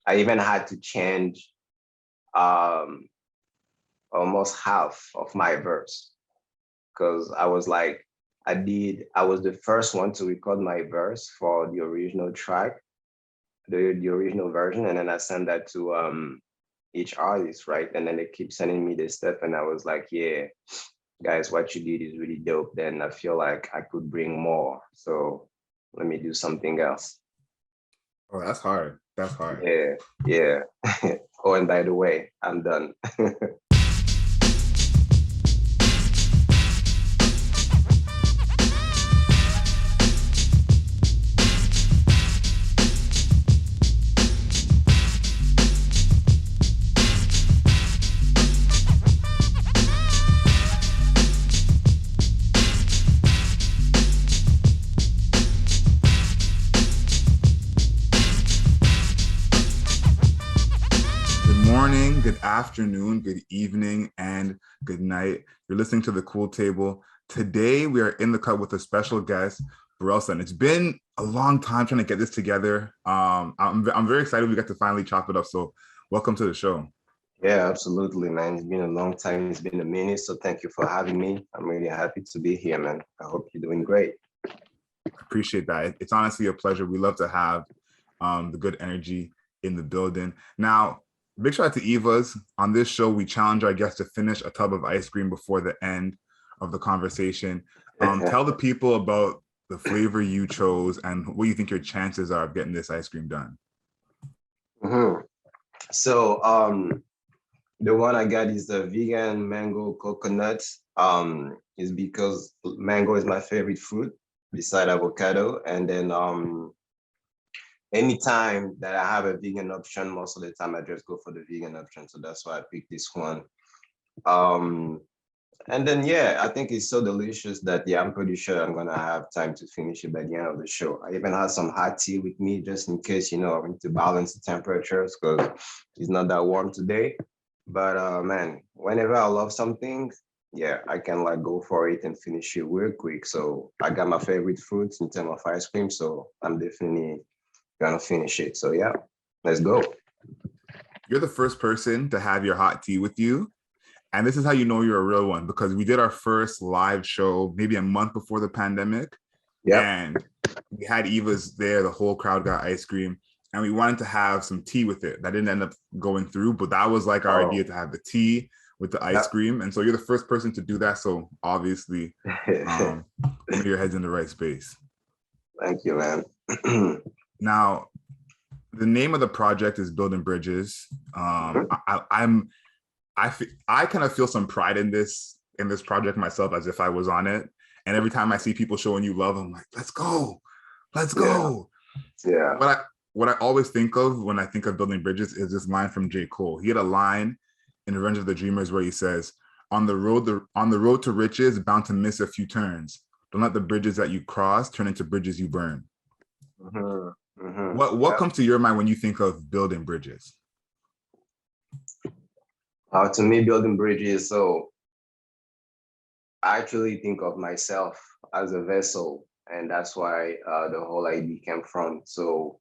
I even had to change um, almost half of my verse because I was like, I was the first one to record my verse for the original track, the original version, and then I sent that to each artist, right? And then they keep sending me this stuff, and I was like, yeah, guys, what you did is really dope. Then I feel like I could bring more, so let me do something else. Oh, that's hard. That's hard. Yeah, yeah. Oh, and by the way, I'm done. Good afternoon, good evening, and good night. You're listening to The Cool Table. Today, we are in the cut with a special guest, Borelson. It's been a long time trying to get this together. I'm very excited we got to finally chop it up. So welcome to the show. Yeah, absolutely, man. It's been a long time. It's been a minute. So thank you for having me. I'm really happy to be here, man. I hope you're doing great. Appreciate that. It's honestly a pleasure. We love to have the good energy in the building. Now, big shout out to Eva's. On this show, we challenge our guests to finish a tub of ice cream before the end of the conversation. Tell the people about the flavor you chose and what you think your chances are of getting this ice cream done. Mm-hmm. So the one I got is the vegan mango coconut. Is because mango is my favorite fruit beside avocado. And then anytime that I have a vegan option, most of the time I just go for the vegan option. So that's why I picked this one. And then, yeah, I think it's so delicious that, yeah, I'm pretty sure I'm going to have time to finish it by the end of the show. I even had some hot tea with me just in case, I want to balance the temperatures because it's not that warm today. But man, whenever I love something, yeah, I can like go for it and finish it real quick. So I got my favorite fruits in terms of ice cream. So I'm definitely going to finish it. So yeah, let's go. You're the first person to have your hot tea with you. And this is how you know you're a real one, because we did our first live show maybe a month before the pandemic. Yeah. And we had Eva's there, the whole crowd got ice cream, and we wanted to have some tea with it. That didn't end up going through, but that was like our idea, to have the tea with the ice cream. And so you're the first person to do that. So obviously, your head's in the right space. Thank you, man. Now, the name of the project is Building Bridges. I kind of feel some pride in this project myself, as if I was on it. And every time I see people showing you love, I'm like, let's go. Yeah. What I always think of when I think of Building Bridges is this line from J. Cole. He had a line in Revenge of the Dreamers where he says, on the road to riches, bound to miss a few turns. Don't let the bridges that you cross turn into bridges you burn. Mm-hmm. Mm-hmm. What comes to your mind when you think of building bridges? To me, building bridges, so I actually think of myself as a vessel, and that's why the whole idea came from. So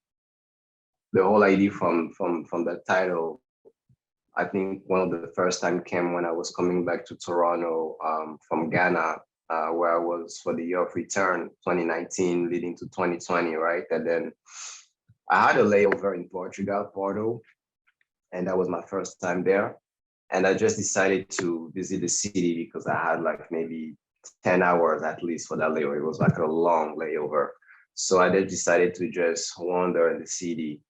the whole idea from the title, I think one of the first time came when I was coming back to Toronto from Ghana, where I was for the year of return, 2019 leading to 2020, right? And then I had a layover in Portugal, Porto, and that was my first time there. And I just decided to visit the city because I had like maybe 10 hours at least for that layover. It was like a long layover. So I just decided to just wander in the city.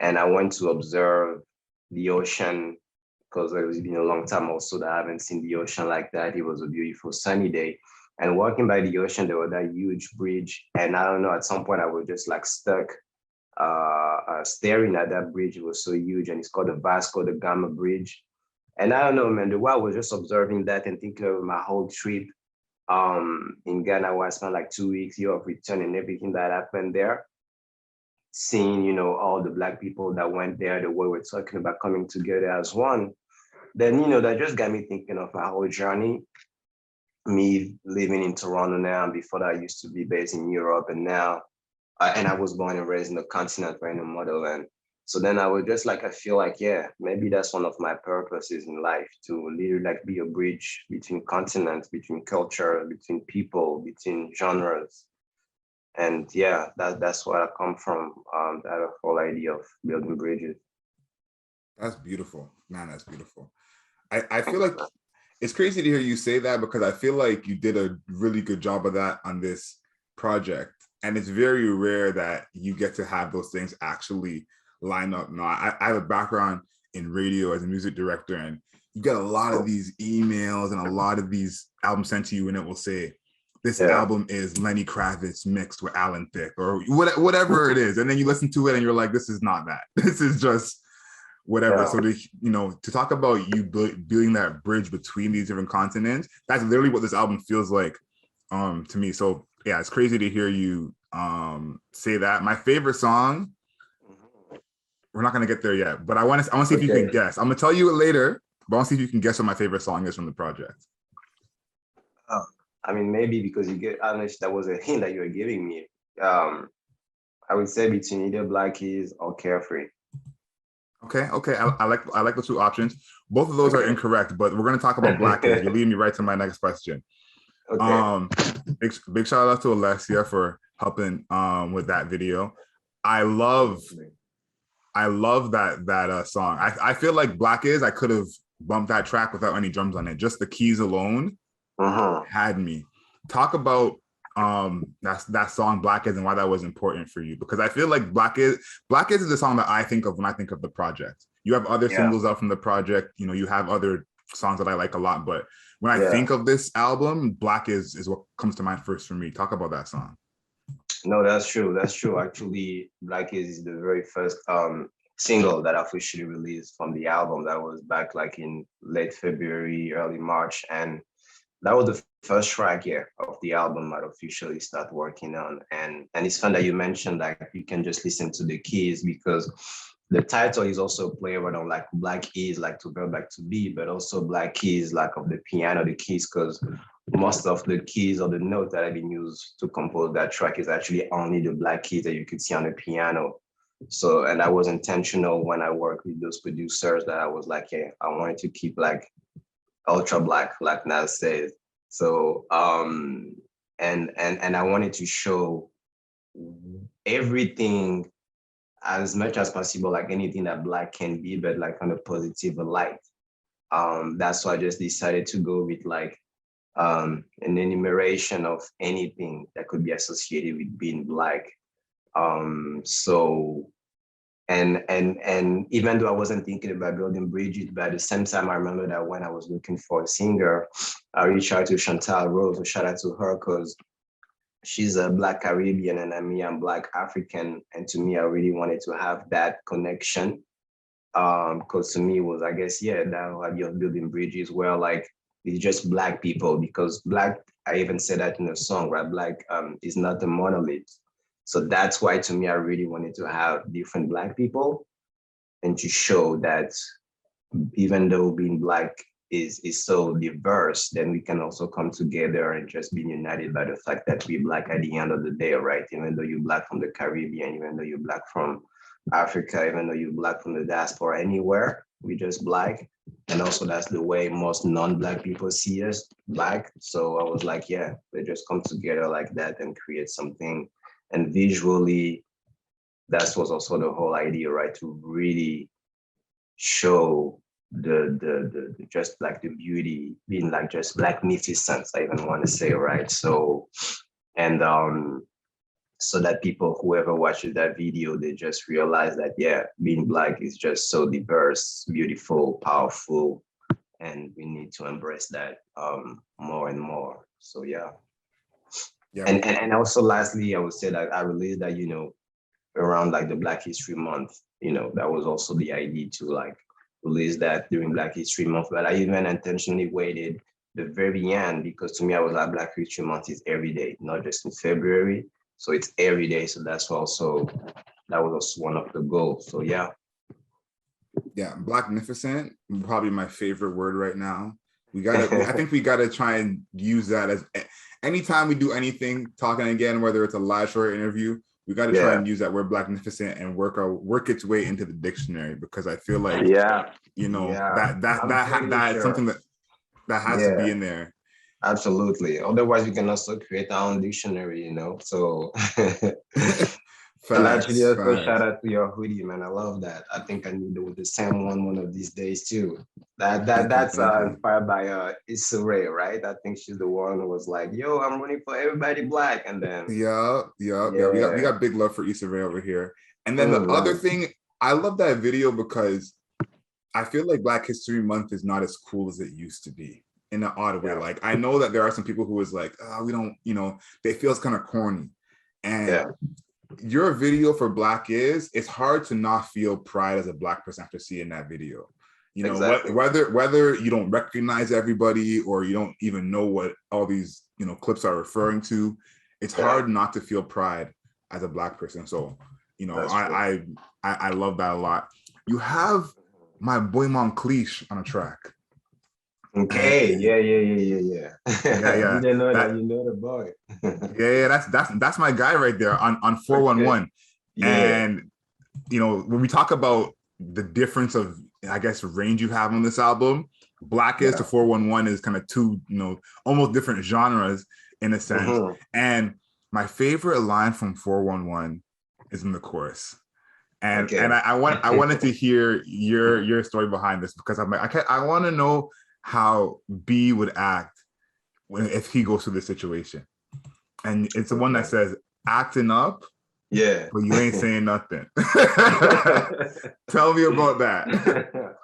And I went to observe the ocean because it's been a long time also that I haven't seen the ocean like that. It was a beautiful sunny day. And walking by the ocean, there was that huge bridge. And I don't know, at some point I was just like stuck staring at that bridge. It was so huge, and it's called the Vasco da Gama Bridge. And I don't know, man, the while I was just observing that and thinking of my whole trip in Ghana, where I spent like 2 weeks, year of return, and everything that happened there. Seeing, all the Black people that went there, the way we're talking about coming together as one. Then, that just got me thinking of my whole journey. Me living in Toronto now, and before that I used to be based in Europe, and now, and I was born and raised in the continent, right, in the motherland. So then I was just like, I feel like, yeah, maybe that's one of my purposes in life, to literally like be a bridge between continents, between culture, between people, between genres. And yeah, that's where I come from, that whole idea of building bridges. That's beautiful, man. That's beautiful. I feel like it's crazy to hear you say that, because I feel like you did a really good job of that on this project. And it's very rare that you get to have those things actually line up. Now, I have a background in radio as a music director, and you get a lot of these emails and a lot of these albums sent to you, and it will say, this album is Lenny Kravitz mixed with Alan Thicke, or whatever it is. And then you listen to it and you're like, this is not that. This is just whatever. So to talk about you building that bridge between these different continents, that's literally what this album feels like to me. So yeah, it's crazy to hear you say that. My favorite song, we're not gonna get there yet, but I want to see if you can guess. I'm gonna tell you it later, but I want to see if you can guess what my favorite song is from the project. I mean, maybe because I don't know if that was a hint that you were giving me. I would say between either Black Keys or Carefree. Okay. I like the two options. Both of those are incorrect, but we're gonna talk about Black Keys. You're leading me right to my next question. Big shout out to Alessia for helping with that video. I love that song. I feel like Black Is, I could have bumped that track without any drums on it. Just the keys alone had me. Talk about that song Black Is and why that was important for you, because I feel like Black Is is the song that I think of when I think of the project. You have other singles out from the project, you have other songs that I like a lot, but when I think of this album, Black Is what comes to mind first for me. Talk about that song. No, that's true. Actually, Black is the very first single that I officially released from the album. That was back like in late February, early March, and that was the first track of the album I'd officially start working on. And it's fun that you mentioned like you can just listen to the keys, because the title is also a play on like Black Is, like to go back to be, but also Black Keys, like of the piano, the keys, because most of the keys or the notes that have been used to compose that track is actually only the Black keys that you could see on the piano. So, and that was intentional when I worked with those producers, that I was like, yeah, I wanted to keep like ultra black, like Nas says. So, and I wanted to show everything as much as possible, like anything that Black can be, but like on a positive light. That's why I just decided to go with like an enumeration of anything that could be associated with being Black. So, and even though I wasn't thinking about building bridges, but at the same time, I remember that when I was looking for a singer, I reached out to Chantal Rose, so shout out to her, because she's a Black Caribbean and I'm Black African. And to me, I really wanted to have that connection. Because to me, it was, I guess, that idea of building bridges where like it's just Black people, because Black, I even said that in the song, right? Black is not a monolith. So that's why to me, I really wanted to have different Black people and to show that even though being Black is so diverse, then we can also come together and just be united by the fact that we're Black at the end of the day, right? Even though you're Black from the Caribbean, even though you're Black from Africa, even though you're Black from the diaspora, anywhere, we just Black. And also that's the way most non-Black people see us, Black. So I was like, yeah, they just come together like that and create something. And visually, that was also the whole idea, right? To really show the just like the beauty, being like just magnificence, I even want to say, right? So, and so that people, whoever watches that video, they just realize that, yeah, being Black is just so diverse, beautiful, powerful, and we need to embrace that more and more. So yeah. And also lastly, I would say that I released that, around like the Black History Month, that was also the idea to like release that during Black History Month. But I even intentionally waited the very end, because to me, I was like, Black History Month is every day, not just in February. So it's every day. So that was also one of the goals. So yeah. Yeah, Blacknificent, probably my favorite word right now. I think we gotta try and use that as anytime we do anything, talking again, whether it's a live show or interview, we got to try and use that word Blacknificent and work its way into the dictionary, because I feel like, you know, that's something that has to be in there. Absolutely. Otherwise, we can also create our own dictionary, you know. So Facts, and actually also facts. shout out to your hoodie, man. I love that. I think I need the same one of these days too. That's inspired by Issa Rae, right? I think she's the one who was like, "Yo, I'm running for everybody black," and then Yeah. We got big love for Issa Rae over here. And then the other thing, I love that video because I feel like Black History Month is not as cool as it used to be, in an odd way. Like, I know that there are some people who is like, oh, we don't, you know, they feels kind of corny. And your video for Black it's hard to not feel pride as a Black person after seeing that video. You know, whether you don't recognize everybody or you don't even know what all these, you know, clips are referring to, it's hard not to feel pride as a Black person. So, you know, I love that a lot. You have my boy Moncleish on a track. Okay. And, Yeah. yeah. You didn't know that you know the boy. That's my guy right there on 411. Okay. And you know, when we talk about the difference of, I guess, range you have on this album, Blackness to 411 is kind of two, you know, almost different genres in a sense. And my favorite line from 411 is in the chorus. And I wanted to hear your story behind this, because I'm like, I want to know how B would act if he goes through this situation. And it's the one that says, acting up, but you ain't saying nothing. Tell me about that.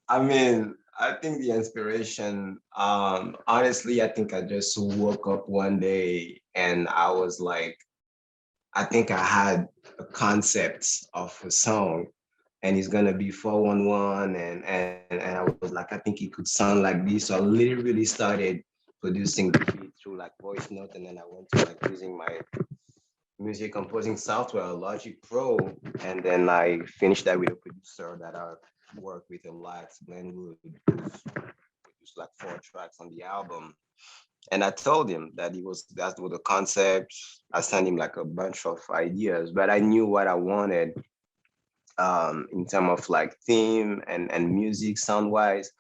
I mean, I think the inspiration, honestly, I think I just woke up one day and I was like, I think I had a concept of a song, and it's gonna be 411, and I was like, I think it could sound like this. So I literally started producing the beat through like voice note, and then I went to like using my music composing software, Logic Pro, and then I finished that with a producer that I work with a lot, Glenwood, who's produced like 4 tracks on the album. And I told him that that's what the concept. I sent him like a bunch of ideas, but I knew what I wanted in terms of like theme and music sound wise.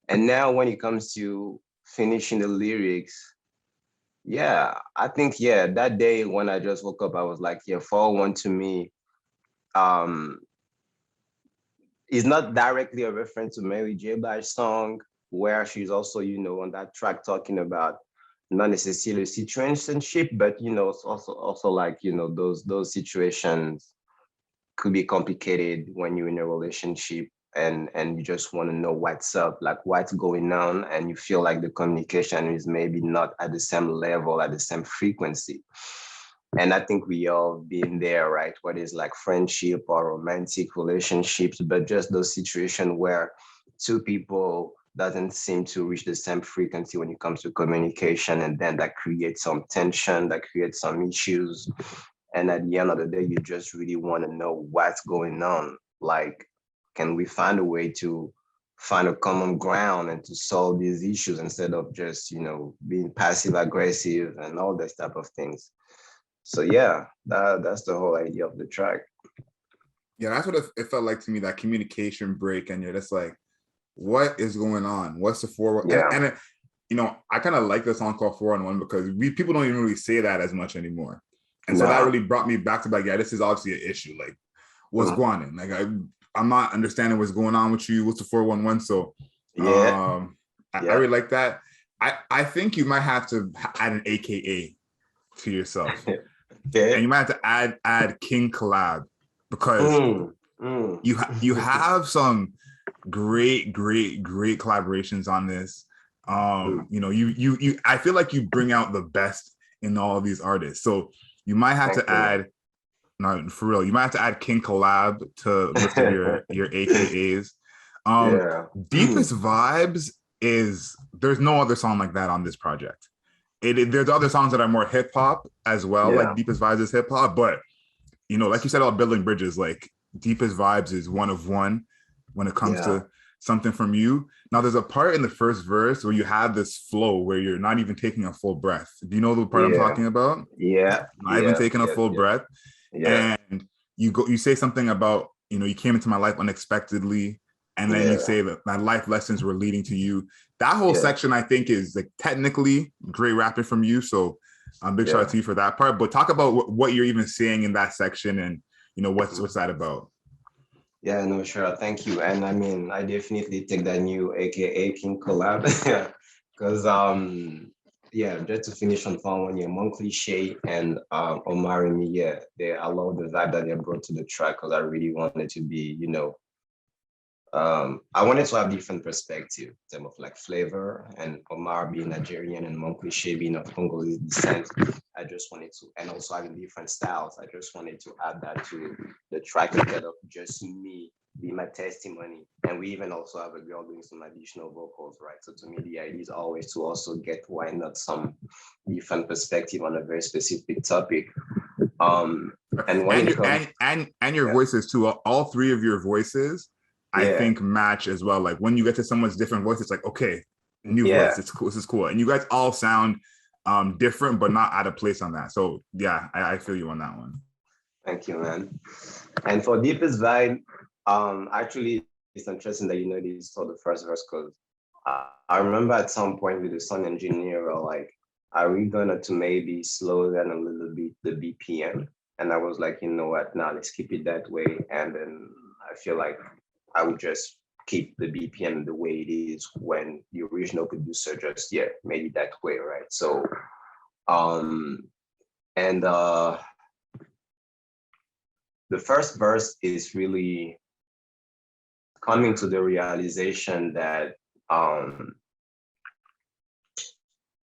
And now when it comes to finishing the lyrics, I think, that day when I just woke up, I was like, 411 to me is not directly a reference to Mary J. Blige's song, where she's also, you know, on that track talking about not necessarily situationship, but, you know, it's also like, you know, those situations could be complicated when you're in a relationship and you just want to know what's up, like what's going on, and you feel like the communication is maybe not at the same level, at the same frequency. And I think we all been there, right? What is like friendship or romantic relationships, but just those situations where two people doesn't seem to reach the same frequency when it comes to communication, and then that creates some tension, that creates some issues. And at the end of the day, you just really want to know what's going on. Like, can we find a way to find a common ground and to solve these issues instead of just, you know, being passive aggressive and all this type of things. So that's the whole idea of the track. Yeah, that's what it felt like to me, that communication break, and you're just like, what is going on? What's the forward? And you know, I kind of like the song called 411 because people don't even really say that as much anymore. And so that really brought me back to like, this is obviously an issue. Like, what's going on? Like, I'm not understanding what's going on with you. What's the 411? So I really like that. I think you might have to add an AKA to yourself. And you might have to add King Collab, because you have some great collaborations on this. You know, you I feel like you bring out the best in all of these artists. So you might have to add, no, for real, you might have to add King Collab to list of your AKAs. Deepest Vibes there's no other song like that on this project. There's other songs that are more hip hop as well, like Deepest Vibes is hip hop, but you know, like you said about building bridges, like Deepest Vibes is one of one when it comes to something from you. Now there's a part in the first verse where you have this flow where you're not even taking a full breath. Do you know the part I'm talking about? Yeah. Not even taking a full breath. Yeah. And you say something about, you came into my life unexpectedly, and then you say that my life lessons were leading to you. That whole section, I think, is like technically great rapping from you. So big shout out to you for that part. But talk about what you're even saying in that section, and what's that about? Yeah, no, sure. Thank you. And I mean, I definitely take that new AKA King Collab. Because just to finish on phone one, Cliche and Omar and me, I love the vibe that they brought to the track, because I really wanted to be, I wanted to have different perspective in terms of like flavor, and Omar being Nigerian and Cliche being of Congolese descent. I just wanted to, and also having different styles. I just wanted to add that to the track instead of just me be my testimony. And we even also have a girl doing some additional vocals, right? So to me, the idea is always to also get, why not, some different perspective on a very specific topic. And when it comes, and your voices too. All three of your voices, I think, match as well. Like when you get to someone's different voice, it's like, okay, new voice. It's cool. This is cool. And you guys all sound different, but not out of place on that. So yeah, I feel you on that one. Thank you, man. And for Deepest Vibe, actually, it's interesting that this for the first verse, because I remember at some point with the sound engineer, like, are we gonna to maybe slow down a little bit the BPM? And I was like, you know what? Now let's keep it that way. And then I feel like I would just keep the BPM the way it is when the original producer just made it that way, right? So, the first verse is really coming to the realization that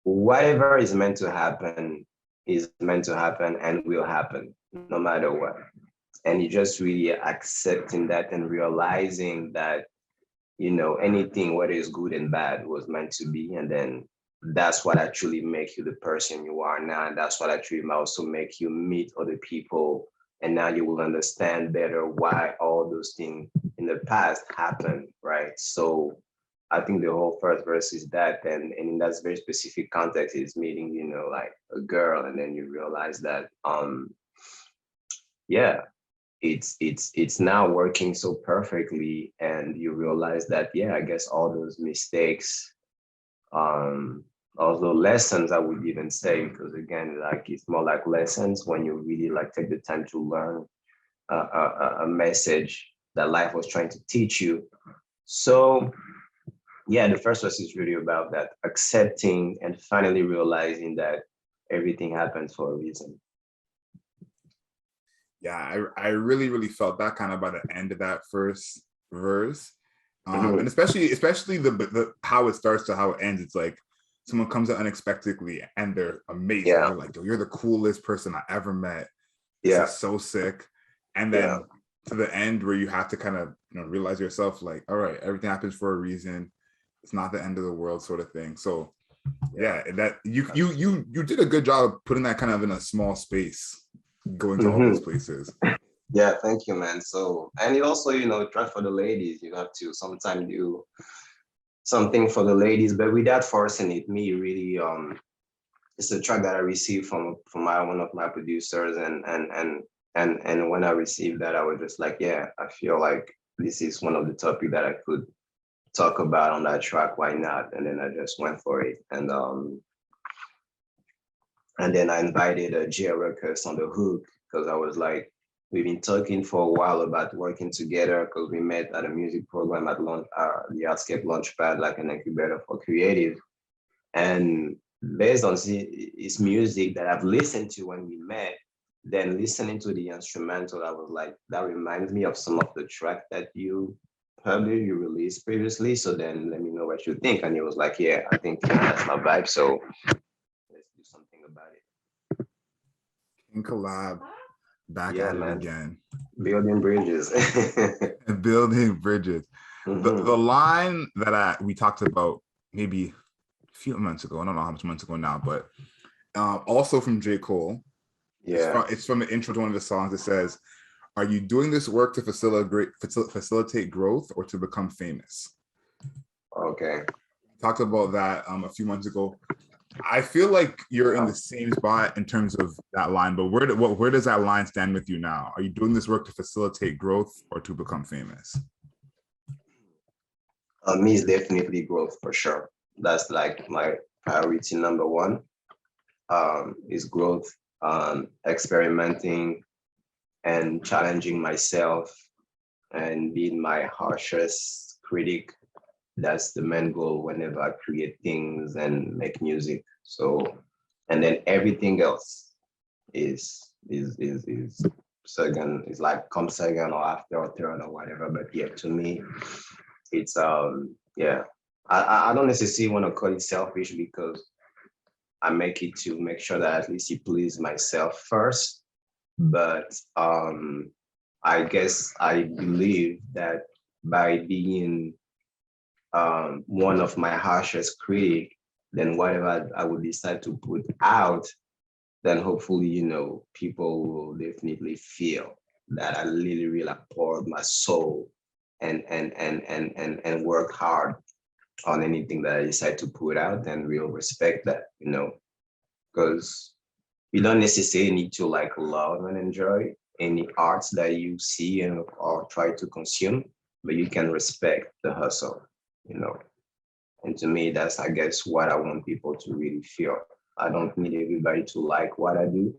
whatever is meant to happen and will happen no matter what. And you just really accepting that and realizing that, anything, whether it's good and bad, was meant to be. And then that's what actually makes you the person you are now. And that's what actually might also make you meet other people. And now you will understand better why all those things in the past happened, right? So I think the whole first verse is that, and in that very specific context is meeting, like a girl, and then you realize that, it's now working so perfectly, and you realize that, I guess all those mistakes, although lessons, I would even say, because again, like, it's more like lessons when you really like take the time to learn a message that life was trying to teach you. So the first verse is really about that, accepting and finally realizing that everything happens for a reason. Yeah, I really, really felt that kind of by the end of that first verse. And especially the how it starts to how it ends. It's like someone comes out unexpectedly and they're amazing. You're like, you're the coolest person I ever met. This is so sick. And then to the end where you have to kind of realize yourself, like, all right, everything happens for a reason. It's not the end of the world, sort of thing. So that you did a good job of putting that kind of in a small space, going to all those places. Yeah, thank you, man. So, and it also, try for the ladies. You have to sometimes do something for the ladies, but without forcing it. Me, really, it's a track that I received from one of my producers, and when I received that, I was just like, I feel like this is one of the topics that I could talk about on that track. Why not? And then I just went for it, and then I invited CJRU on the hook, because I was like, we've been talking for a while about working together, because we met at a music program at the Artscape Launchpad, like an incubator for creative. And based on his music that I've listened to when we met, then listening to the instrumental, I was like, that reminds me of some of the track that you released previously. So then let me know what you think. And he was like, I think that's my vibe. So let's do something about it. King Collab, back at it again. Building bridges. Building bridges. The line that we talked about maybe a few months ago, I don't know how much months ago now, but also from J. Cole. It's from the intro to one of the songs. It says, "Are you doing this work to facilitate growth or to become famous?" Okay. Talked about that a few months ago. I feel like you're in the same spot in terms of that line, but where does that line stand with you now? Are you doing this work to facilitate growth or to become famous? Me is definitely growth for sure. That's like my priority number one. Is growth, experimenting and challenging myself and being my harshest critic. That's the main goal whenever I create things and make music. So, and then everything else is second, is like come second or after or third or whatever. But yeah, to me, it's yeah. I don't necessarily want to call it selfish because I make it to make sure that at least it please myself first. But I guess I believe that by being one of my harshest critic, then whatever I would decide to put out, then hopefully, people will definitely feel that I really poured my soul and work hard on anything that I decide to put out, and we'll respect that, because you don't necessarily need to like love and enjoy any arts that you see and or try to consume, but you can respect the hustle, you know. And to me, that's, I guess, what I want people to really feel. I don't need everybody to like what I do,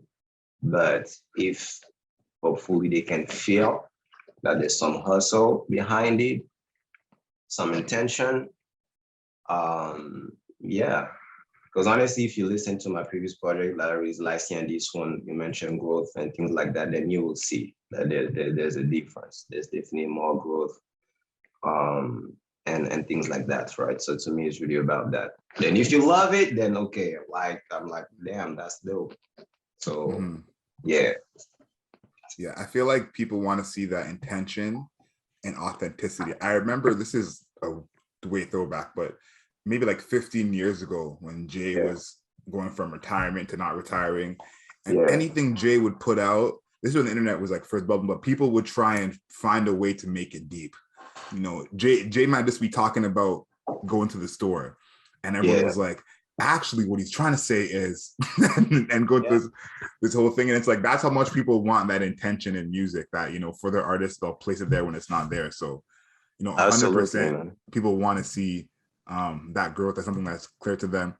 but if hopefully they can feel that there's some hustle behind it, some intention, yeah. Because honestly, if you listen to my previous project, Larry's last year and this one, you mentioned growth and things like that, then you will see that there's a difference. There's definitely more growth, and things like that, right? So to me, it's really about that. Then if you love it, then okay, like I'm like, damn, that's dope. So yeah. Yeah, I feel like people want to see that intention and authenticity. I remember, this is a way throwback, but maybe like 15 years ago when Jay was going from retirement to not retiring, and anything Jay would put out, this is when the internet was like first bubbling, but people would try and find a way to make it deep. Jay might just be talking about going to the store, and everyone was like, actually what he's trying to say is and go through this whole thing. And it's like, that's how much people want that intention in music, that for their artists, they'll place it there when it's not there. So 100% people want to see that growth as something that's clear to them.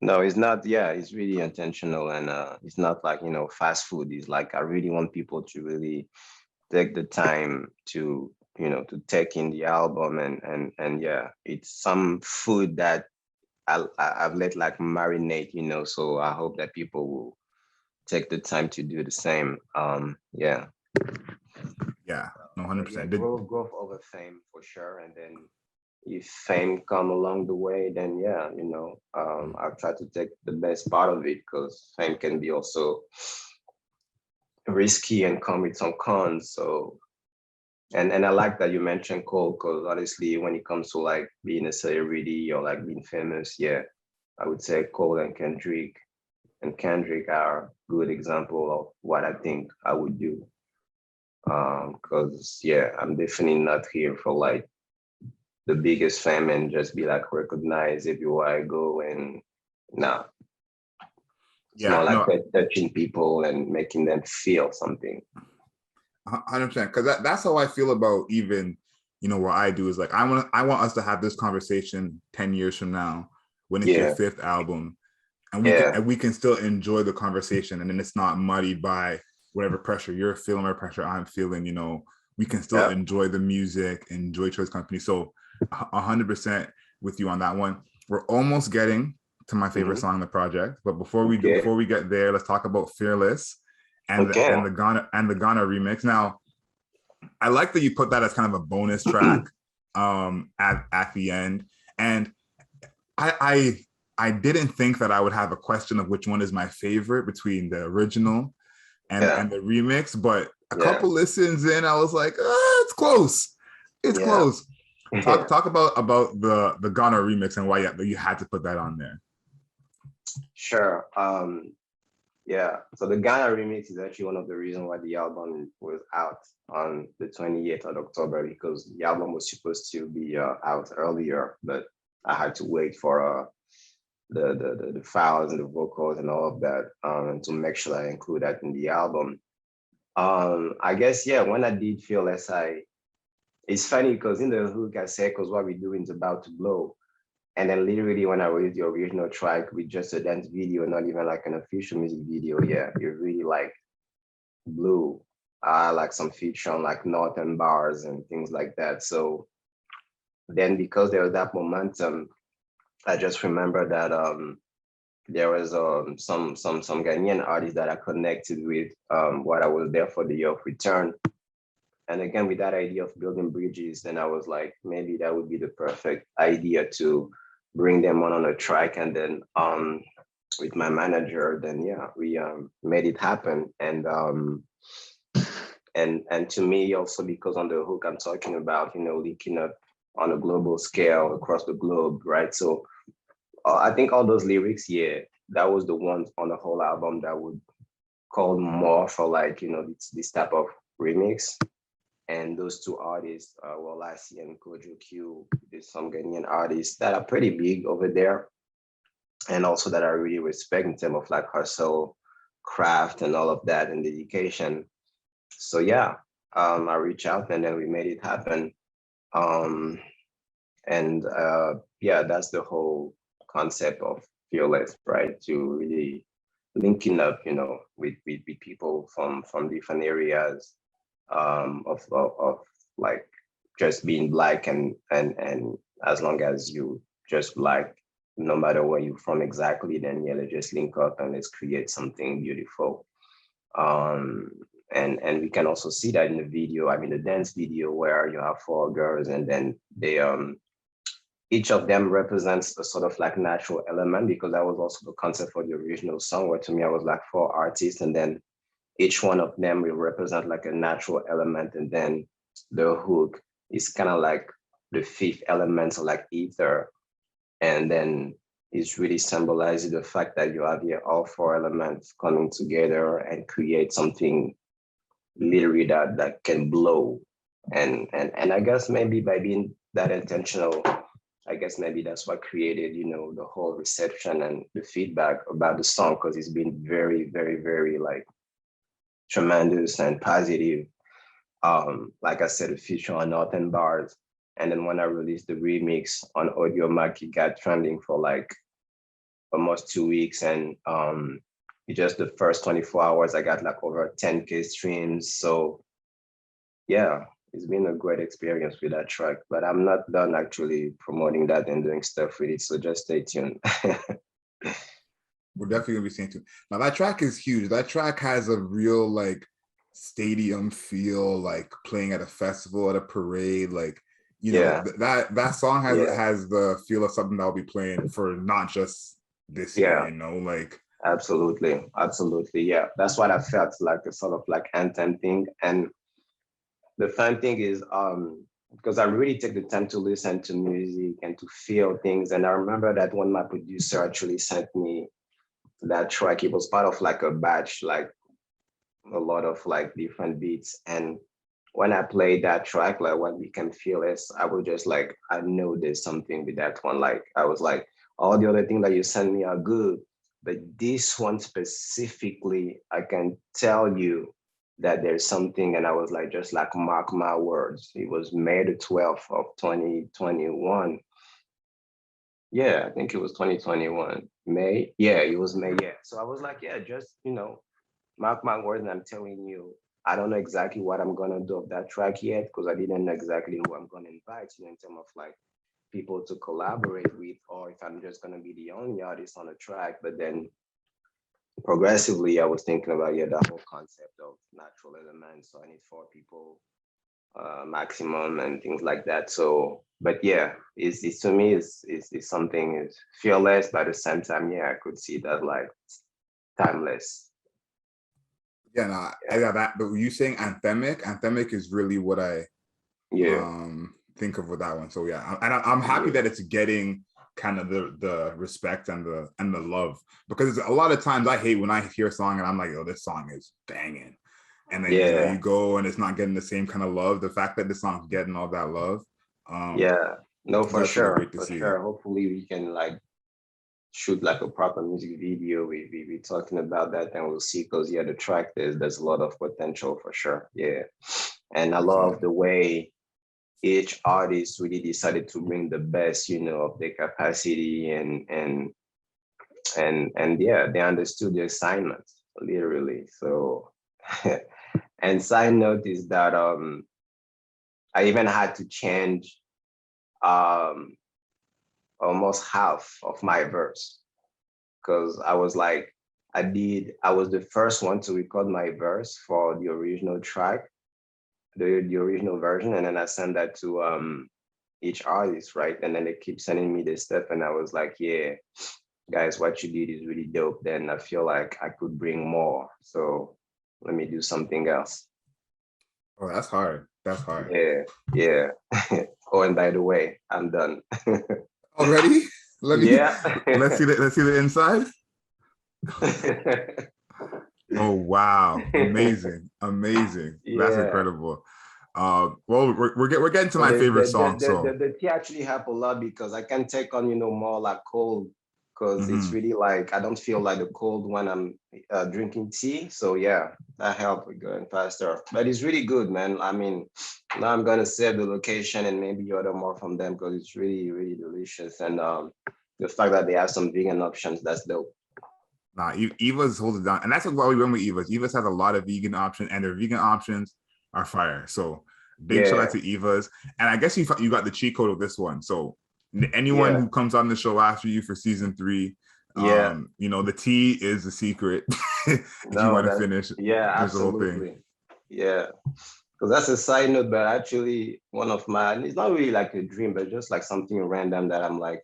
No, it's not. It's really intentional, and it's not like fast food. It's like I really want people to really take the time to to take in the album, and it's some food that I've let like marinate, so I hope that people will take the time to do the same. No, 100%. Growth over fame for sure. And then if fame come along the way, then I'll try to take the best part of it, because fame can be also risky and come with some cons. So and I like that you mentioned Cole, because honestly, when it comes to like being a celebrity or like being famous, I would say Cole and Kendrick are good example of what I think I would do. Because I'm definitely not here for like the biggest fame and just be like recognized everywhere I go, and it's more like touching people and making them feel something. 100%, because that's how I feel about even what I do. Is like, I want us to have this conversation 10 years from now when it's your fifth album, and we can still enjoy the conversation, and then it's not muddied by whatever pressure you're feeling or pressure I'm feeling. We can still enjoy the music, enjoy Choice Company. So 100% with you on that one. We're almost getting to my favorite song in the project, but before we get there, let's talk about Fearless and the Ghana remix. Now, I like that you put that as kind of a bonus track at the end, and I didn't think that I would have a question of which one is my favorite between the original and the remix, but a couple listens in, I was like, it's close. It's close. Talk about the Ghana remix and why you had to put that on there. Sure. So the Ghana remix is actually one of the reasons why the album was out on the 28th of October because the album was supposed to be out earlier, but I had to wait for the files and the vocals and all of that to make sure I include that in the album. I guess, yeah, when I did Fearless, it's funny because in the hook I said, because what we're doing is about to blow. And then literally when I released the original track with just a dance video, not even like an official music video, yeah, it really like blew. Like some feature on like Northern bars and things like that. So then because there was that momentum, I just remember that there was some Ghanaian artists that I connected with while I was there for the year of return. And again, with that idea of building bridges, then I was like, maybe that would be the perfect idea to bring them on a track. And then with my manager, then yeah, we made it happen. And to me also, because on the hook I'm talking about, you know, linking up on a global scale across the globe, right? So I think all those lyrics, yeah, that was the ones on the whole album that would call more for like, you know, this type of remix. And those two artists, Walasi and Kojo Q, there's some Ghanaian artists that are pretty big over there. And also that I really respect in terms of like hustle, craft and all of that and dedication. So yeah, I reached out and then we made it happen. Um, and yeah, that's the whole concept of Fearless, right? To really linking up, you know, with people from different areas of like just being Black and as long as you just Black, no matter where you're from exactly, then yeah, let's just link up and let's create something beautiful. Um, and we can also see that in the video. I mean, the dance video where you have four girls and then they each of them represents a sort of like natural element because that was also the concept for the original song where to me I was like four artists and then each one of them will represent like a natural element and then the hook is kind of like the fifth element, so like ether. And then it's really symbolizing the fact that you have here all four elements coming together and create something literally that can blow. And I guess maybe by being that intentional, I guess maybe that's what created, you know, the whole reception and the feedback about the song because it's been very, very, very like tremendous and positive. Like I said, a feature on Northern Bars. And then when I released the remix on Audio Mac, it got trending for like almost 2 weeks. And just the first 24 hours, I got like over 10K streams. So yeah, it's been a great experience with that track, but I'm not done actually promoting that and doing stuff with it. So just stay tuned. We're definitely gonna be staying tuned. Now that track is huge. That track has a real like stadium feel, like playing at a festival, at a parade. Like, you know, that song has the feel of something that'll be playing for not just this year, you know, like absolutely. Yeah. That's what I felt like a sort of like anthem thing. And the fun thing is because I really take the time to listen to music and to feel things. And I remember that when my producer actually sent me that track, it was part of like a batch, like a lot of like different beats. And when I played that track, like what became Fearless, I was just like, I know there's something with that one. Like I was like, all the other things that you sent me are good, but this one specifically, I can tell you that there's something. And I was like, just like mark my words. It was May the 12th of 2021. Yeah, I think it was 2021. May. Yeah, it was May. Yeah. So I was like, yeah, just, you know, mark my words. And I'm telling you, I don't know exactly what I'm going to do of that track yet because I didn't know exactly who I'm going to invite, you know, in terms of like people to collaborate with, or if I'm just going to be the only artist on the track. But then progressively, I was thinking about, yeah, the whole concept of natural elements. So I need four people maximum and things like that. So, but yeah, it's to me, it's something is fearless, but at the same time, yeah, I could see that like timeless. Yeah, no, I got that. But were you saying anthemic? Anthemic is really what I think of with that one. So yeah, and I'm happy that it's getting kind of the respect and the love, because a lot of times I hate when I hear a song and I'm like, oh, this song is banging, and then Yeah. you go and it's not getting the same kind of love. The fact that the song's getting all that love, Yeah. No, it for does feel sure. great to For see. sure. Hopefully we can like shoot like a proper music video. We talking about that and we'll see, because yeah, the track there's a lot of potential for sure. Yeah. And I love the way each artist really decided to bring the best, of their capacity, and yeah, they understood the assignment literally. So and side note is that I even had to change um almost half of my verse, because I was like, I was the first one to record my verse for the original track, the original version, and then I sent that to each artist, right? And then they keep sending me this stuff, and I was like, yeah, guys, what you did is really dope. Then I feel like I could bring more, so let me do something else. Oh, that's hard. That's hard. Yeah, yeah. Oh, and by the way, I'm done. Already? Yeah. Let's see the inside. Oh wow, amazing, amazing. That's Yeah. incredible. Well, we're getting to But my favorite song. So the tea actually help a lot, because I can take on, more like cold, because it's mhm. really like I don't feel like the cold when I'm drinking tea. So yeah, that helped with going faster. But it's really good, man. I mean, now I'm gonna save the location and maybe order more from them, because it's really, really delicious. And the fact that they have some vegan options, that's dope. Nah, Eva's holds it down, and that's why we went with Eva's. Eva's has a lot of vegan options, and their vegan options are fire. So big shout out Yeah, to Eva's, and I guess you got the cheat code of this one. So anyone yeah, who comes on the show after you for season 3, yeah. the tea is the secret. If you No, want to that finish the whole thing. absolutely. Yeah. Because that's a side note, but actually one of my, it's not really like a dream, but just like something random that I'm like,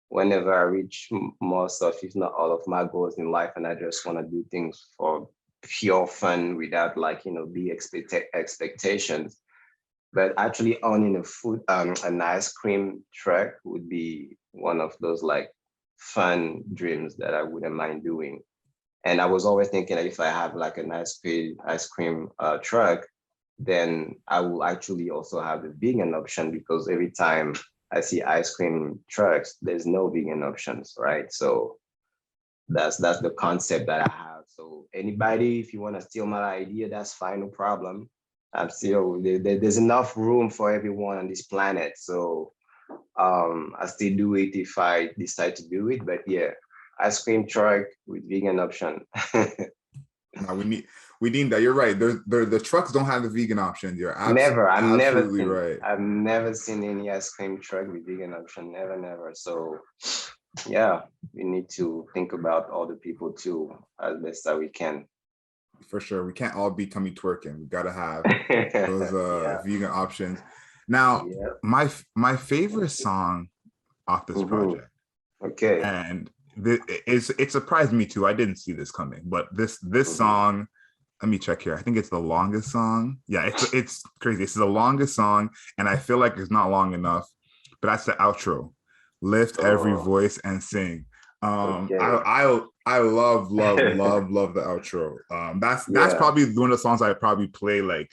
whenever I reach most of, if not all of my goals in life, and I just want to do things for pure fun without like, big expectations. But actually owning an ice cream truck would be one of those like fun dreams that I wouldn't mind doing. And I was always thinking that if I have like an ice cream truck, then I will actually also have a vegan option, because every time I see ice cream trucks, there's no vegan options, right? So that's the concept that I have. So anybody, if you want to steal my idea, that's fine, no problem. I'm still there's enough room for everyone on this planet. So I still do it if I decide to do it. But yeah, ice cream truck with vegan option. Now we need that. You're right. The trucks don't have the vegan options. You're Never, absolutely right. I've never seen any ice cream truck with vegan option. Never, never. So yeah, we need to think about all the people too, as best that we can. For sure. We can't all be tummy twerking. We gotta have those Yeah, vegan options. Now, yeah. my favorite song off this Mm-hmm. project, Okay. and it surprised me too. I didn't see this coming, but this Mm-hmm. song, let me check here. I think it's the longest song. Yeah, it's crazy. It's the longest song, and I feel like it's not long enough. But that's the outro. Lift every Oh, voice and sing. okay. I love the outro. That's Yeah, probably one of the songs I probably play like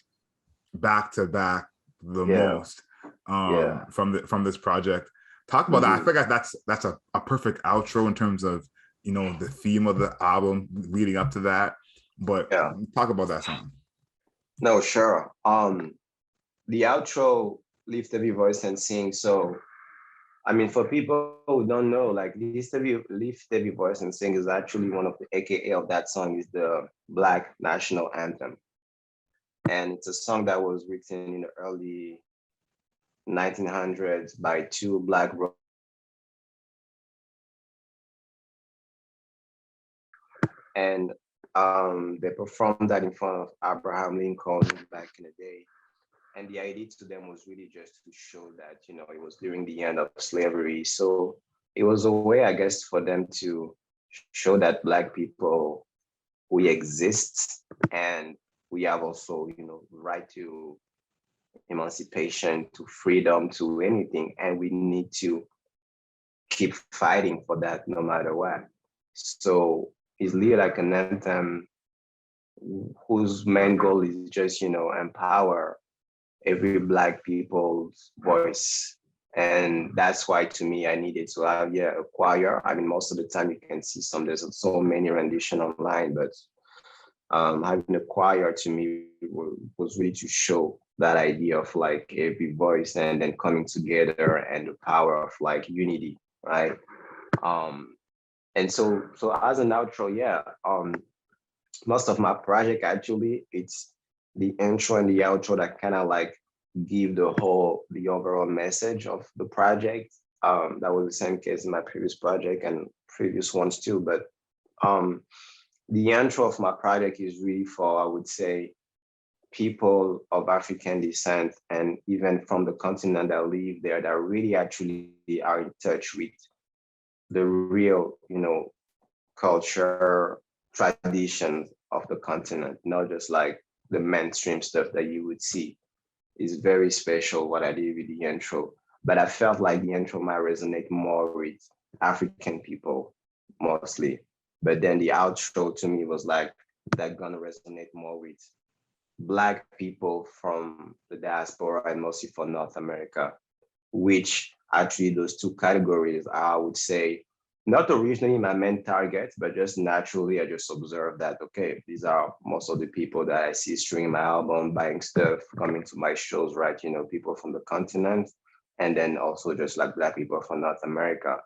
back to back the yeah, most yeah. from this project. Talk about that. I Mm-hmm. feel like that's a perfect outro in terms of the theme of the album leading up to that. But Yeah. talk about that song. No, sure. The outro, lift every voice and sing. So I mean, for people who don't know, like Lift Every Voice and Sing is actually one of the AKA of that song is the Black national anthem. And it's a song that was written in the early 1900s by two Black. And they performed that in front of Abraham Lincoln back in the day. And the idea to them was really just to show that, it was during the end of slavery. So it was a way, I guess, for them to show that Black people, we exist, and we have also, right to emancipation, to freedom, to anything. And we need to keep fighting for that no matter what. So it's really like an anthem whose main goal is just, empower every Black people's voice. And that's why, to me, I needed to have, a choir. I mean, most of the time you can see there's so many rendition online, but having a choir to me was really to show that idea of like every voice and then coming together and the power of like unity, right? And so as an outro, most of my project actually, it's the intro and the outro that kind of like give the overall message of the project. That was the same case in my previous project and previous ones too. But the intro of my project is really for, I would say, people of African descent and even from the continent that live there that really actually are in touch with the real, culture, traditions of the continent, not just like the mainstream stuff that you would see. Is very special what I did with the intro, but I felt like the intro might resonate more with African people mostly. But then the outro to me was like that gonna resonate more with Black people from the diaspora and mostly for North America, which actually those two categories, I would say, not originally my main target, but just naturally, I just observed that, okay, these are most of the people that I see streaming my album, buying stuff, coming to my shows, right? People from the continent, and then also just like Black people from North America.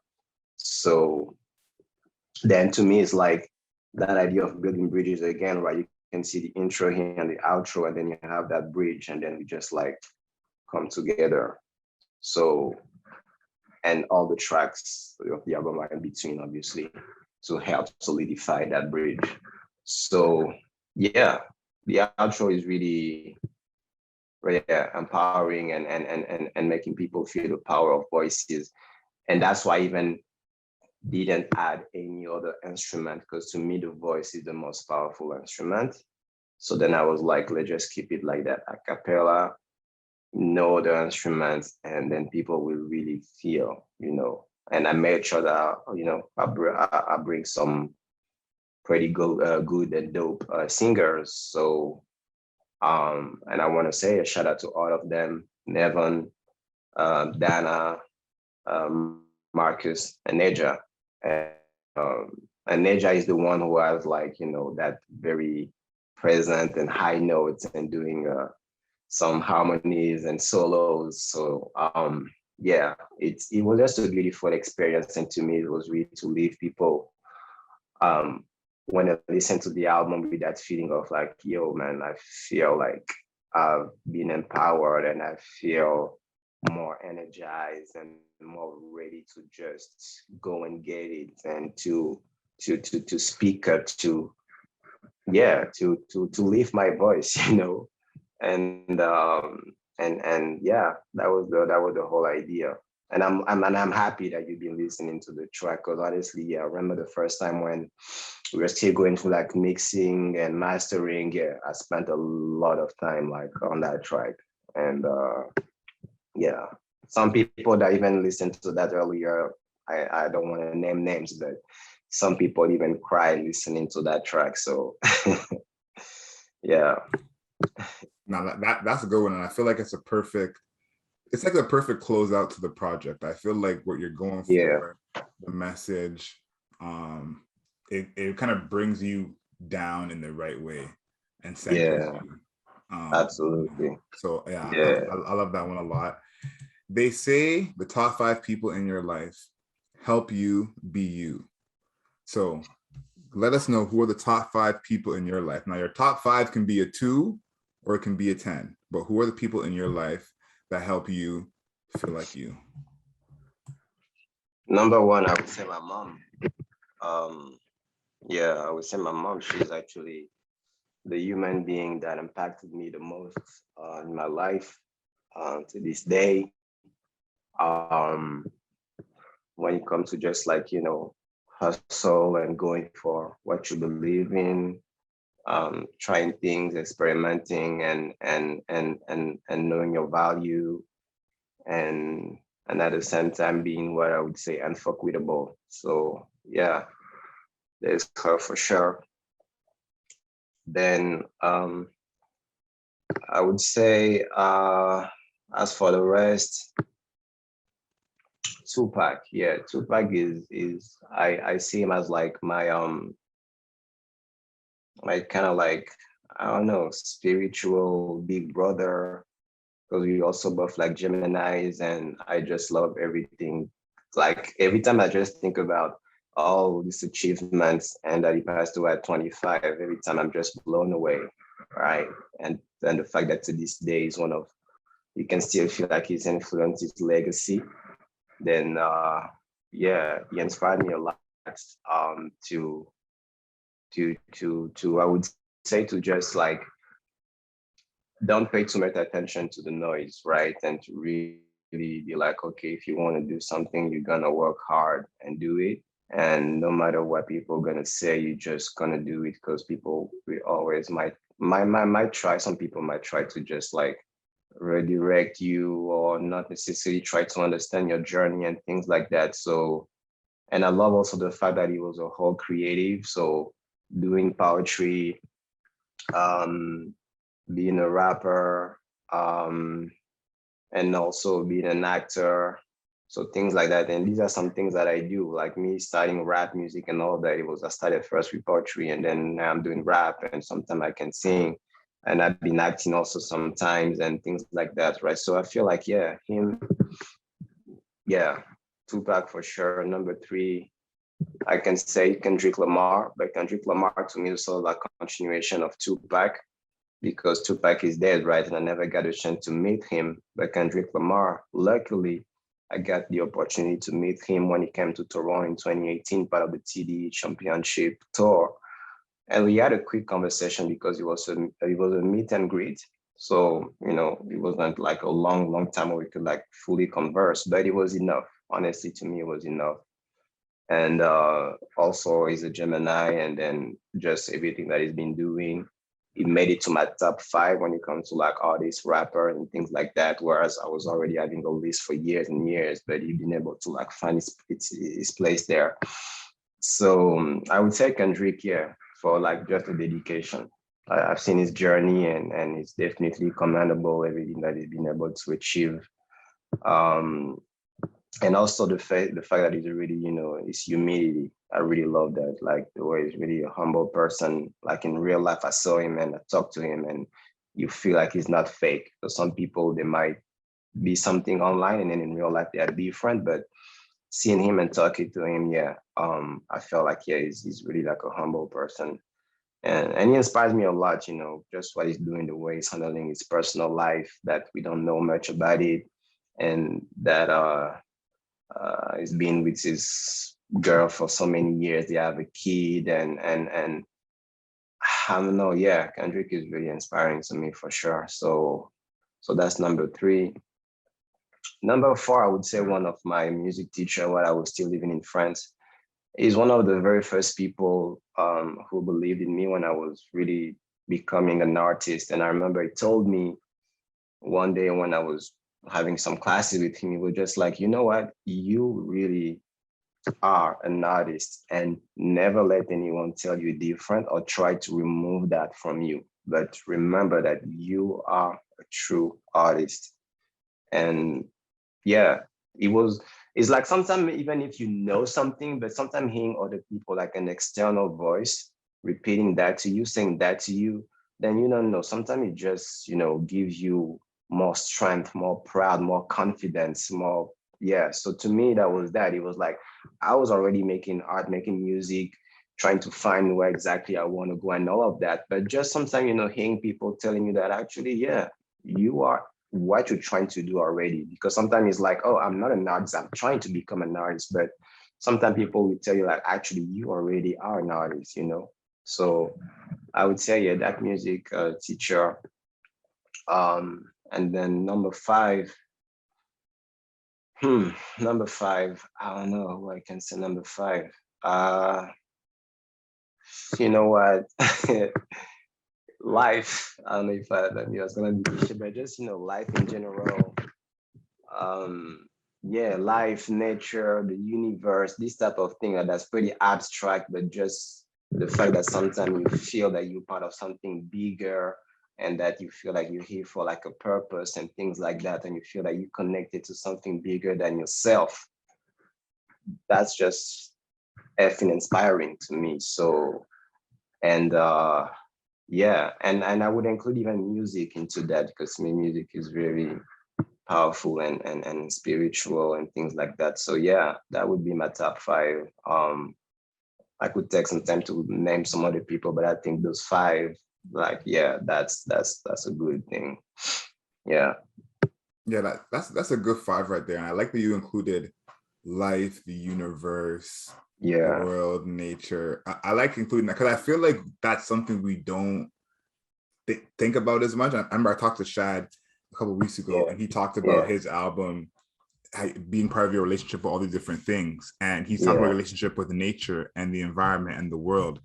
So then to me, it's like that idea of building bridges again, right? You can see the intro here and the outro, and then you have that bridge, and then we just like come together. So, and all the tracks of the album are in between, obviously, to help solidify that bridge. So, yeah, the outro is really, empowering and making people feel the power of voices. And that's why I even didn't add any other instrument, because to me, the voice is the most powerful instrument. So then I was like, let's just keep it like that, a cappella, no other instruments, and then people will really feel, and I made sure that, I bring some pretty good and dope singers. So, and I want to say a shout out to all of them, Nevin, Dana, Marcus, and Neja. And Neja is the one who has like, that very present and high notes and doing some harmonies and solos. So it was just a beautiful experience. And to me, it was really to leave people when I listen to the album with that feeling of like, yo, man, I feel like I've been empowered and I feel more energized and more ready to just go and get it and to speak up, to lift my voice, and that was the whole idea. And I'm happy that you've been listening to the track, because honestly, I remember the first time when we were still going through like mixing and mastering. I spent a lot of time like on that track, and some people that even listened to that earlier, I don't want to name names, but some people even cried listening to that track. So yeah. Now that's a good one, and I feel like it's like the perfect closeout to the project. I feel like what you're going for, the message, it kind of brings you down in the right way and centers you. Absolutely. So I love that one a lot. They say the top 5 people in your life help you be you. So let us know who are the top 5 people in your life. Now, your top 5 can be a 2 or it can be a 10, but who are the people in your life that help you feel like you? Number 1, I would say my mom. I would say my mom. She's actually the human being that impacted me the most in my life to this day. When it comes to just like, hustle and going for what you believe in, trying things, experimenting, and knowing your value, and at the same time being what I would say unfuckwittable. So yeah, there's her for sure. Then I would say as for the rest, Tupac. Yeah, Tupac is I see him as like my like kind of like, I don't know, spiritual big brother, because we also both like Geminis, and I just love everything. Like every time I just think about all these achievements and that he passed away at 25, every time I'm just blown away, right? And the fact that to this day is one of, you can still feel like his influence, his legacy. Then yeah, he inspired me a lot to I would say to just like don't pay too much attention to the noise, right? And to really be like, okay, if you want to do something, you're gonna work hard and do it. And no matter what people are gonna say, you're just gonna do it, because people we always might try, some people might try to just like redirect you or not necessarily try to understand your journey and things like that. So, and I love also the fact that he was a whole creative. So doing poetry, um, being a rapper, um, and also being an actor. So things like that. And these are some things that I do, like me starting rap music and all that. It was, I started first with poetry, and then now I'm doing rap, and sometimes I can sing. And I've been acting also sometimes and things like that, right? So I feel like, yeah, him, yeah, Tupac for sure. Number three, I can say Kendrick Lamar, but Kendrick Lamar to me is sort of like a continuation of Tupac, because Tupac is dead, right? And I never got a chance to meet him. But Kendrick Lamar, luckily, I got the opportunity to meet him when he came to Toronto in 2018, part of the TD Championship Tour. And we had a quick conversation because it was a meet and greet. So, it wasn't like a long, long time where we could like fully converse, but it was enough. Honestly, to me, it was enough. And also he's a Gemini, and then just everything that he's been doing, he made it to my top 5 when it comes to like artists, rapper, and things like that. Whereas I was already having a list for years and years, but he's been able to like find his place there. So I would say Kendrick, yeah, for like just a dedication. I've seen his journey, and it's definitely commendable, everything that he's been able to achieve. Um, and also the fact that he's really, his humility. I really love that. Like the way he's really a humble person. Like in real life, I saw him and I talked to him, and you feel like he's not fake. So some people, they might be something online, and then in real life they are different. But seeing him and talking to him, yeah, I felt like, yeah, he's really like a humble person. And he inspires me a lot, just what he's doing, the way he's handling his personal life, that we don't know much about it, and that he's been with his girl for so many years. They have a kid, and I don't know. Yeah, Kendrick is really inspiring to me for sure. So that's number 3. Number 4, I would say one of my music teacher while I was still living in France. He's one of the very first people who believed in me when I was really becoming an artist. And I remember he told me one day when I was having some classes with him, he was just like, you know what, you really are an artist, and never let anyone tell you different or try to remove that from you. But remember that you are a true artist. And yeah, it's like sometimes even if you know something, but sometimes hearing other people, like an external voice repeating that to you, saying that to you, then you don't know. Sometimes it just, gives you more strength, more proud, more confidence, more, yeah. So to me, that was that. It was like I was already making art, making music, trying to find where exactly I want to go and all of that. But just sometimes, hearing people telling you that actually, yeah, you are what you're trying to do already. Because sometimes it's like, oh, I'm not an artist, I'm trying to become an artist. But sometimes people will tell you like, actually, you already are an artist. So I would say, yeah, that music teacher. And then number 5, number 5, I don't know who I can say number 5. You know what? Life. I don't know if that was gonna be cliche, but just life in general. Um, yeah, life, nature, the universe, this type of thing that's pretty abstract, but just the fact that sometimes you feel that you're part of something bigger, and that you feel like you're here for like a purpose and things like that, and you feel like you're connected to something bigger than yourself. That's just effing inspiring to me. So, and yeah, and I would include even music into that, because to me music is very powerful and spiritual and things like that. So yeah, that would be my top five. I could take some time to name some other people, but I think those five, like, yeah, that's a good thing. Yeah. Yeah, that's a good five right there. And I like that you included life, the universe, the Yeah. world, nature. I like including that because I feel like that's something we don't think about as much. I remember I talked to Shad a couple of weeks ago, Yeah. and he talked about Yeah. his album being part of your relationship with all these different things. And he's talking about Yeah. relationship with nature and the environment and the world.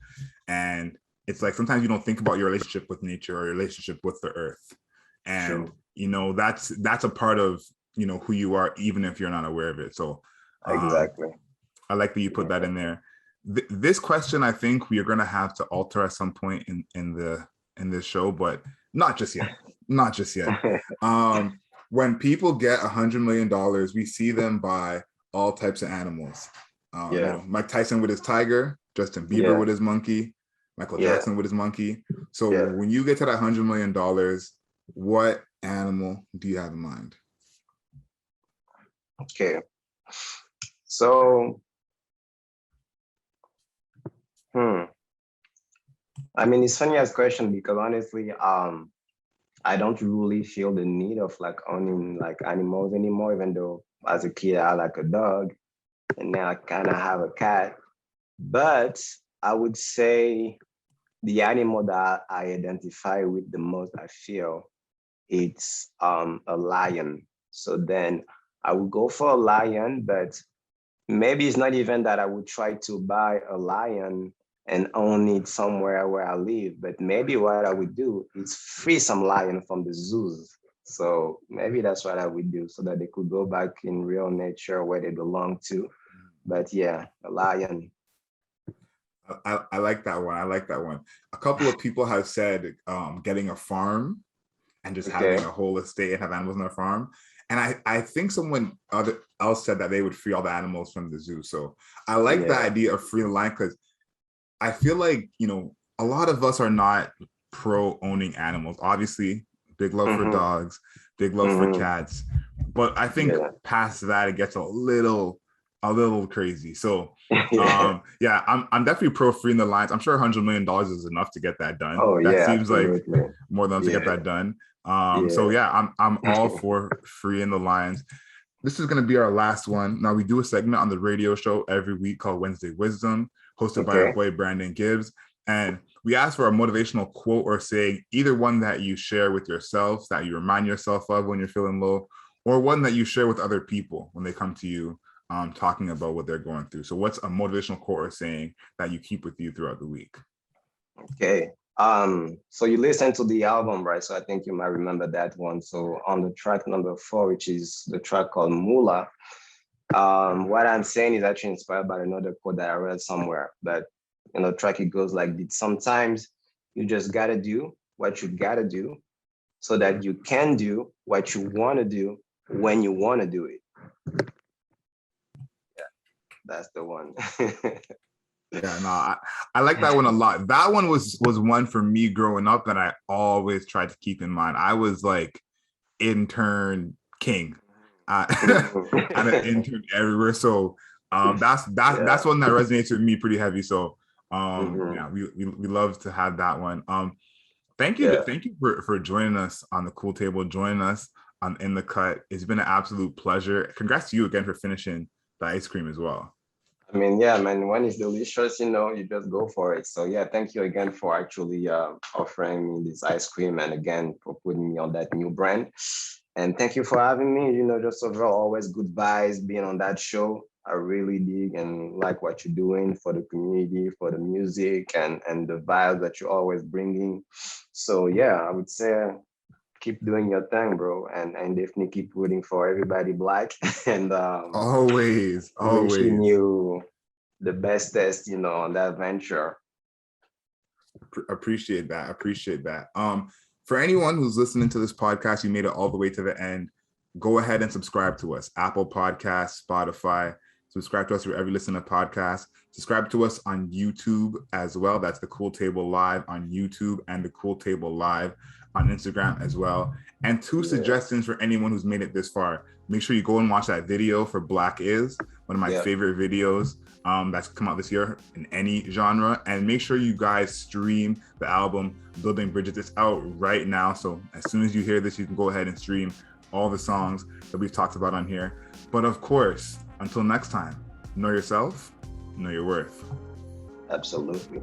And it's like sometimes you don't think about your relationship with nature or your relationship with the earth. And True. you know, that's a part of, you know, who you are, even if you're not aware of it. So Exactly. I like that you put that in there. This question, I think we are going to have to alter at some point in this show, but not just yet. Not just yet. When people get $100 million, we see them buy all types of animals. You Yeah. know, Mike Tyson with his tiger, Justin Bieber Yeah. with his monkey, Michael Yeah. Jackson with his monkey. So Yeah. when you get to that $100 million, what animal do you have in mind? Okay. So, I mean, it's funny as question, because honestly, I don't really feel the need of like owning like animals anymore, even though as a kid I like a dog, and now I kind of have a cat. But I would say the animal that I identify with the most, I feel, it's a lion. So then I would go for a lion, but maybe it's not even that I would try to buy a lion and own it somewhere where I live, but maybe what I would do is free some lion from the zoos. So maybe that's what I would do, so that they could go back in real nature where they belong to. But yeah, a lion. I like that one. I like that one. A couple of people have said getting a farm and just Okay. having a whole estate and have animals on their farm. And I think someone else said that they would free all the animals from the zoo. So I like the idea of free lion, because I feel like, you know, a lot of us are not pro owning animals. Obviously, big love for dogs, big love for cats. But I think past that, it gets a little crazy. So yeah, I'm definitely pro freeing the lions. I'm sure $100 million is enough to get that done. Oh That yeah, seems absolutely. like more than enough to get that done. So yeah, I'm all for freeing the lions. This is going to be our last one. Now, we do a segment on the radio show every week called Wednesday Wisdom, hosted by our boy Brandon Gibbs. And we ask for a motivational quote or saying, either one that you share with yourself, that you remind yourself of when you're feeling low, or one that you share with other people when they come to you talking about what they're going through. So what's a motivational quote or saying that you keep with you throughout the week? Okay. So you listen to the album, right? So I think you might remember that one. So on the track number 4, which is the track called Mula, what I'm saying is actually inspired by another quote that I read somewhere. But in the track, it goes like this: sometimes you just gotta do what you gotta do, so that you can do what you want to do when you want to do it. Yeah, that's the one. Yeah, no, I like that one a lot. That one was one for me growing up that I always tried to keep in mind. I was like intern king. I'm an intern everywhere. So that's one that resonates with me pretty heavy. So yeah, we love to have that one. Thank you for joining us on the Cool Table, joining us on In the Cut. It's been an absolute pleasure. Congrats to you again for finishing the ice cream as well. I mean, yeah, man, when it's delicious, you know, you just go for it. So yeah, thank you again for actually offering me this ice cream, and again for putting me on that new brand. And thank you for having me. You know, just overall, always good vibes being on that show. I really dig and like what you're doing for the community, for the music, and the vibes that you're always bringing. So yeah, I would say keep doing your thing, bro, and definitely keep rooting for everybody black. And always wishing you the bestest, you know, on that venture. Appreciate that. Appreciate that. For anyone who's listening to this podcast, you made it all the way to the end. Go ahead and subscribe to us. Apple Podcasts, Spotify. Subscribe to us wherever you listen to podcasts. Subscribe to us on YouTube as well. That's the Cool Table Live on YouTube and the Cool Table Live on Instagram as well. And two suggestions for anyone who's made it this far. Make sure you go and watch that video for Black Is, one of my favorite videos that's come out this year in any genre. And make sure you guys stream the album Building Bridges. It's out right now. So as soon as you hear this, you can go ahead and stream all the songs that we've talked about on here. But of course, until next time, know yourself, know your worth. Absolutely.